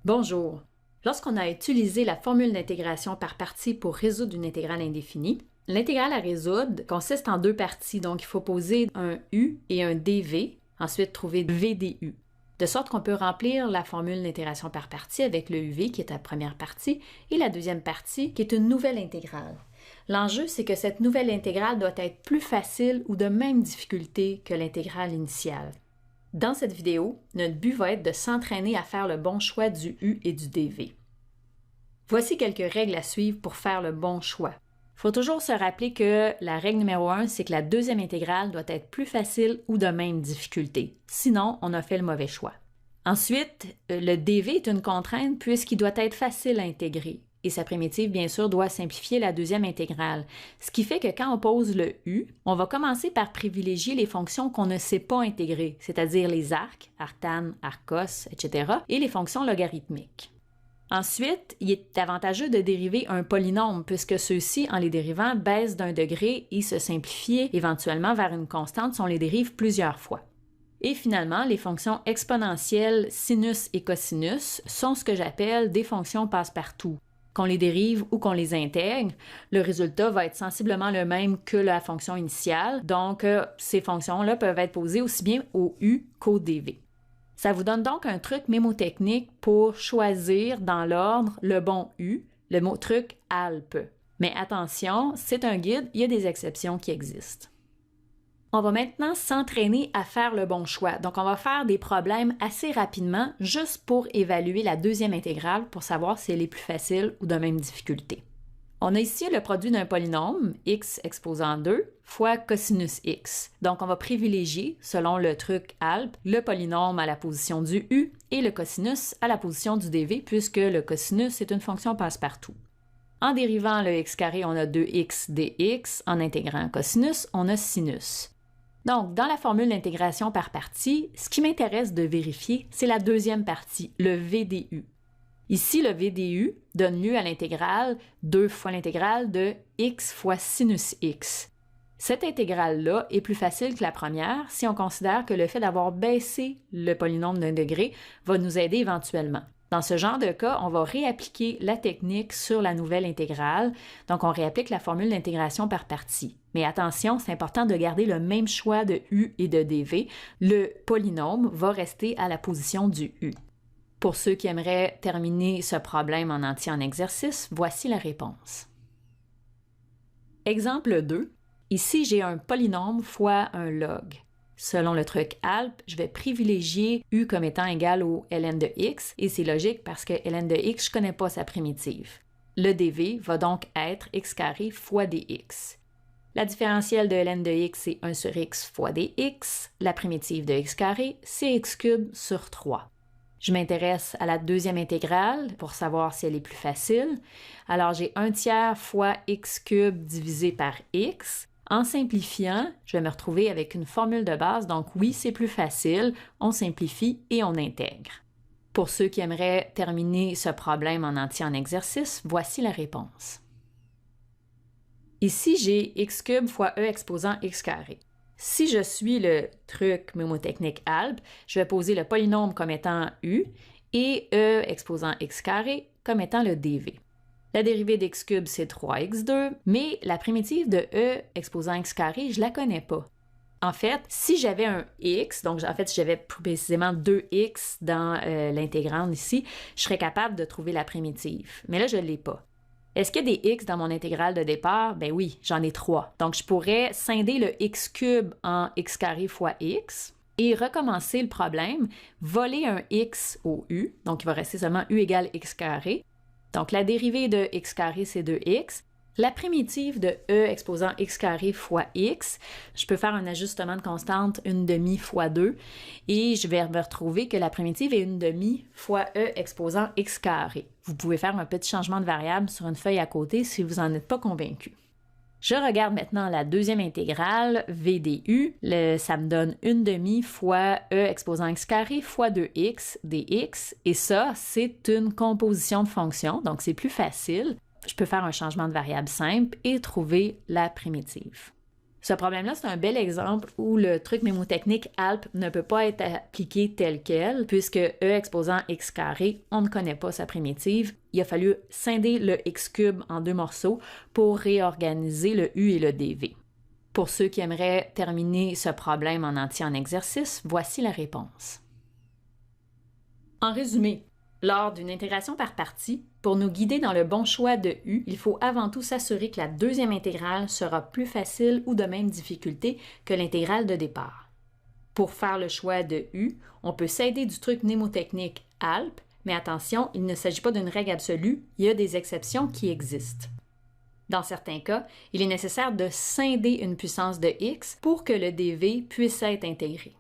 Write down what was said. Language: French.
Bonjour. Lorsqu'on a utilisé la formule d'intégration par partie pour résoudre une intégrale indéfinie, l'intégrale à résoudre consiste en deux parties, donc il faut poser un u et un dv, ensuite trouver vdu. De sorte qu'on peut remplir la formule d'intégration par partie avec le uv qui est la première partie et la deuxième partie qui est une nouvelle intégrale. L'enjeu, c'est que cette nouvelle intégrale doit être plus facile ou de même difficulté que l'intégrale initiale. Dans cette vidéo, notre but va être de s'entraîner à faire le bon choix du u et du dv. Voici quelques règles à suivre pour faire le bon choix. Il faut toujours se rappeler que la règle numéro 1, c'est que la deuxième intégrale doit être plus facile ou de même difficulté. Sinon, on a fait le mauvais choix. Ensuite, le dv est une contrainte puisqu'il doit être facile à intégrer. Et sa primitive, bien sûr, doit simplifier la deuxième intégrale. Ce qui fait que quand on pose le u, on va commencer par privilégier les fonctions qu'on ne sait pas intégrer, c'est-à-dire les arcs, arctan, arcos, etc., et les fonctions logarithmiques. Ensuite, il est avantageux de dériver un polynôme puisque ceux-ci, en les dérivant, baissent d'un degré et se simplifient éventuellement vers une constante si on les dérive plusieurs fois. Et finalement, les fonctions exponentielles sinus et cosinus sont ce que j'appelle des fonctions passe-partout. Qu'on les dérive ou qu'on les intègre, le résultat va être sensiblement le même que la fonction initiale, donc ces fonctions-là peuvent être posées aussi bien au u qu'au dv. Ça vous donne donc un truc mémotechnique pour choisir dans l'ordre le bon u, le mot truc alpe. Mais attention, c'est un guide, il y a des exceptions qui existent. On va maintenant s'entraîner à faire le bon choix. Donc, on va faire des problèmes assez rapidement juste pour évaluer la deuxième intégrale pour savoir si elle est plus facile ou de même difficulté. On a ici le produit d'un polynôme, x exposant 2, fois cosinus x. Donc, on va privilégier, selon le truc alpe, le polynôme à la position du u et le cosinus à la position du dv, puisque le cosinus est une fonction passe-partout. En dérivant le x carré, on a 2x dx. En intégrant cosinus, on a sinus. Donc, dans la formule d'intégration par partie, ce qui m'intéresse de vérifier, c'est la deuxième partie, le VDU. Ici, le VDU donne lieu à l'intégrale 2 fois l'intégrale de x fois sinus x. Cette intégrale-là est plus facile que la première si on considère que le fait d'avoir baissé le polynôme d'un degré va nous aider éventuellement. Dans ce genre de cas, on va réappliquer la technique sur la nouvelle intégrale. Donc, on réapplique la formule d'intégration par partie. Mais attention, c'est important de garder le même choix de u et de dv. Le polynôme va rester à la position du u. Pour ceux qui aimeraient terminer ce problème en entier en exercice, voici la réponse. Exemple 2. Ici, j'ai un polynôme fois un log. Selon le truc alpe, je vais privilégier u comme étant égal au ln de x, et c'est logique parce que ln de x, je ne connais pas sa primitive. Le dv va donc être x carré fois dx. La différentielle de ln de x, c'est 1 sur x fois dx. La primitive de x carré, c'est x cube sur 3. Je m'intéresse à la deuxième intégrale pour savoir si elle est plus facile. Alors, j'ai 1 tiers fois x cube divisé par x. En simplifiant, je vais me retrouver avec une formule de base, donc oui, c'est plus facile, on simplifie et on intègre. Pour ceux qui aimeraient terminer ce problème en entier en exercice, voici la réponse. Ici, j'ai x cube fois e exposant x carré. Si je suis le truc mémotechnique alpe, je vais poser le polynôme comme étant u et e exposant x carré comme étant le dv. La dérivée d'x cube, c'est 3x2, mais la primitive de e exposant x carré, je ne la connais pas. En fait, si j'avais un x, donc en fait, si j'avais plus précisément 2x dans l'intégrande ici, je serais capable de trouver la primitive. Mais là, je ne l'ai pas. Est-ce qu'il y a des x dans mon intégrale de départ? Ben oui, j'en ai 3. Donc, je pourrais scinder le x cube en x carré fois x et recommencer le problème, voler un x au u, donc il va rester seulement u égale x carré. Donc, la dérivée de x carré, c'est 2x. La primitive de e exposant x carré fois x, je peux faire un ajustement de constante 1/2 fois 2 et je vais me retrouver que la primitive est 1/2 fois e exposant x carré. Vous pouvez faire un petit changement de variable sur une feuille à côté si vous n'en êtes pas convaincu. Je regarde maintenant la deuxième intégrale, VDU. Ça me donne 1/2 fois e exposant x carré fois 2x dx. Et ça, c'est une composition de fonctions, donc c'est plus facile. Je peux faire un changement de variable simple et trouver la primitive. Ce problème-là, c'est un bel exemple où le truc mnémotechnique ALP ne peut pas être appliqué tel quel, puisque E exposant x carré, on ne connaît pas sa primitive. Il a fallu scinder le x cube en 2 morceaux pour réorganiser le U et le dv. Pour ceux qui aimeraient terminer ce problème en entier en exercice, voici la réponse. En résumé, lors d'une intégration par partie, pour nous guider dans le bon choix de U, il faut avant tout s'assurer que la deuxième intégrale sera plus facile ou de même difficulté que l'intégrale de départ. Pour faire le choix de U, on peut s'aider du truc mnémotechnique ALP, mais attention, il ne s'agit pas d'une règle absolue, il y a des exceptions qui existent. Dans certains cas, il est nécessaire de scinder une puissance de x pour que le dv puisse être intégré.